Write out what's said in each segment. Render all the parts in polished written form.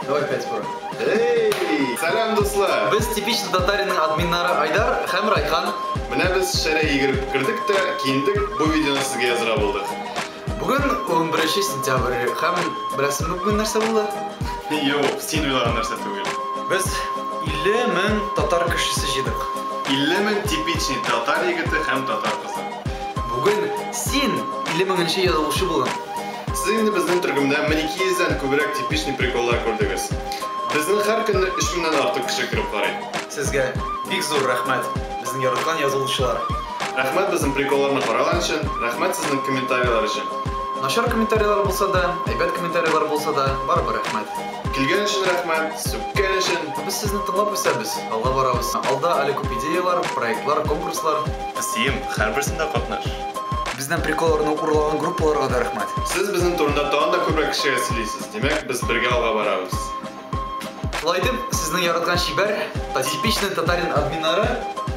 Давай 5 пора. Эй, сәлем дуслар. Біз типичный татаринның админнары Айдар һәм Райхан. Менә без шәрәй йөгереп кірдік тә, киендік, бу видеоны сезгә язырга булдык. Бүген 11 сентябрь һәм беләсезме бүген нәрсә булды? Юк, син уйлаган нәрсә түгел. Біз 50,000 татар кешесе җыйдык. 50,000 типичный татар егете һәм татар кызы. Бүген син 50,000-нче язылучы булдың. Сіз инде безнең төркемдә 1200-дән күбрәк типичный приколлар күрдегез. Безнең һәр көнне 3000-дән артык кеше кіріп карый. Сезгә бик зур рәхмәт, безнең яраткан язылучылар. Рәхмәт безнең приколларны караган өчен, рәхмәт сезнең комментарийлар өчен. Начар комментарийлар булса да, әйбәт комментарийлар булса да, барыбер рәхмәт. Килгән өчен рәхмәт, сүккән өчен. Biz sizni тыңлап үсәбез, алга барабыз. Алда әле күп идеялар, проектлар, конкурслар. Син һәр берсендә катнаш. Безнең приколларны урлаган группаларга да рәхмәт. Сез безнең турында тагын да күбрәк кешегә сөйлисез. Димәк, без бергә алга барабыз. Шулай итеп, сезнең яраткан шибәр, типичный татарин админнары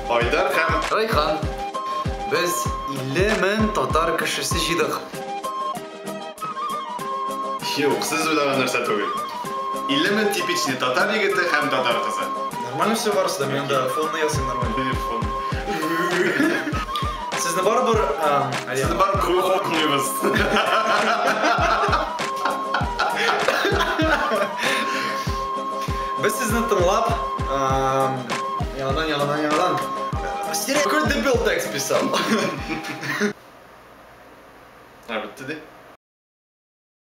Айдар һәм Райхан. Без 50,000 татар кешесе җыйдык. Юк, сез уйлаган нәрсә түгел. 50,000 типичный татар егете һәм татар кызы. Нормально все барысы да, мен да фонны ясыйм нормально. Сезне барыбер, Сізді барып көңіл оқымайбыз. Біз сезне тыңлап, яңадан. Какой дебил текст писал. Бітті де?